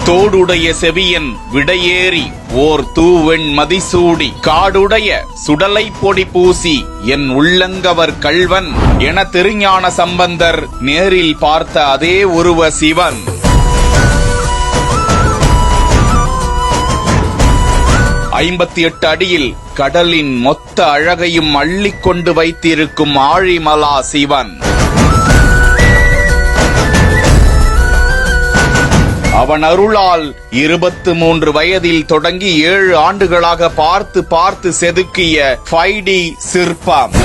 தோடுடைய செவியன் விடையேறி ஓர் தூவெண் மதிசூடி காடுடைய சுடலை பொடி பூசி என் உள்ளங்கவர் கள்வன் என திருஞான சம்பந்தர் நேரில் பார்த்த அதே உருவ சிவன் 58 அடியில் கடலின் மொத்த அழகையும் அள்ளிக்கொண்டு வைத்திருக்கும் ஆழிமலா சிவன். அவன் அருளால் 23 வயதில் தொடங்கி 7 ஆண்டுகளாக பார்த்து செதுக்கிய 5D சிற்பம்.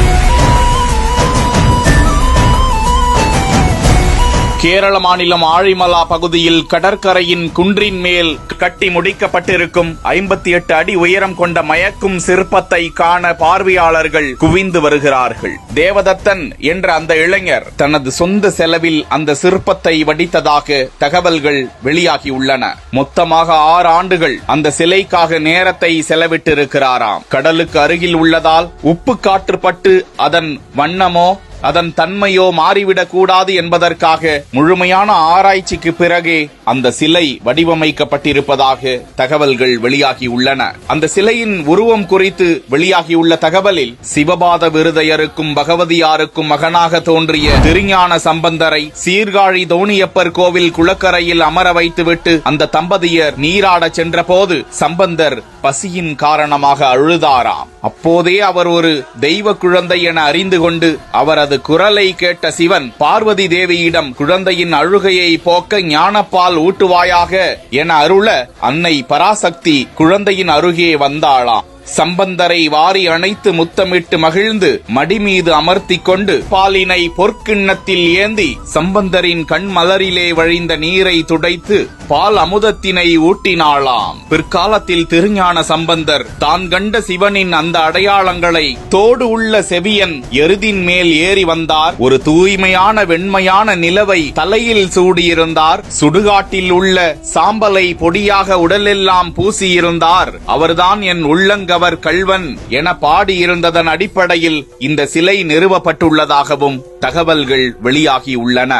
கேரள மாநிலம் ஆழிமலா பகுதியில் கடற்கரையின் குன்றின் மேல் கட்டி முடிக்கப்பட்டிருக்கும் 58 அடி உயரம் கொண்ட மயக்கும் சிற்பத்தை காண பார்வையாளர்கள் குவிந்து வருகிறார்கள். தேவதத்தன் என்ற அந்த இளைஞர் தனது சொந்த செலவில் அந்த சிற்பத்தை வடித்ததாக தகவல்கள் வெளியாகியுள்ளன. மொத்தமாக 6 ஆண்டுகள் அந்த சிலைக்காக நேரத்தை செலவிட்டிருக்கிறாராம். கடலுக்கு அருகில் உள்ளதால் உப்பு காற்று பட்டு அதன் வண்ணமோ அதன் தன்மையோ மாறிவிடக் கூடாது என்பதற்காக முழுமையான ஆராய்ச்சிக்கு பிறகே அந்த சிலை வடிவமைக்கப்பட்டிருப்பதாக தகவல்கள் வெளியாகியுள்ளன. அந்த சிலையின் உருவம் குறித்து வெளியாகியுள்ள தகவலில் சிவபாத விருதையருக்கும் பகவதியாருக்கும் மகனாக தோன்றிய திருஞான சம்பந்தரை சீர்காழி தோணியப்பர் கோவில் குளக்கரையில் அமர வைத்துவிட்டு அந்த தம்பதியர் நீராட சென்ற போது சம்பந்தர் பசியின் காரணமாக அழுதாராம். அப்போதே அவர் ஒரு தெய்வ குழந்தை என அறிந்து கொண்டு அவரது குரலை கேட்ட சிவன் பார்வதி தேவியிடம் குழந்தையின் அழுகையை போக்க ஞானப்பால் ஊட்டுவாயாக என அருள அன்னை பராசக்தி குழந்தையின் அருகே வந்தாளாம். சம்பந்தரை வாரி அணைத்து முத்தமிட்டு மகிழ்ந்து மடி மீது அமர்த்தி கொண்டு பாலினை பொற்கிண்ணத்தில் ஏந்தி சம்பந்தரின் கண்மலரிலே வழிந்த நீரை துடைத்து பால் அமுதத்தினை ஊட்டினாளாம். பிற்காலத்தில் திருஞான சம்பந்தர் தான் கண்ட சிவனின் அந்த அடையாளங்களை தோடு உள்ள செவியன் எருதின் மேல் ஏறி வந்தார். ஒரு தூய்மையான வெண்மையான நிலவை தலையில் சூடியிருந்தார். சுடுகாட்டில் உள்ள சாம்பலை பொடியாக உடலெல்லாம் பூசியிருந்தார். அவர்தான் என் உள்ளங்க அவர் கள்வன் என பாடியிருந்ததன் அடிப்படையில் இந்த சிலை நிறுவப்பட்டுள்ளதாகவும் தகவல்கள் வெளியாகியுள்ளன.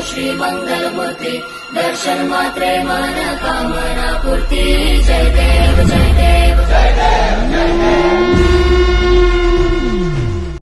श्री मंगल मूर्ति दर्शन मात्रे मन कामना पूर्ति जय देव जय देव जय देव जय देव।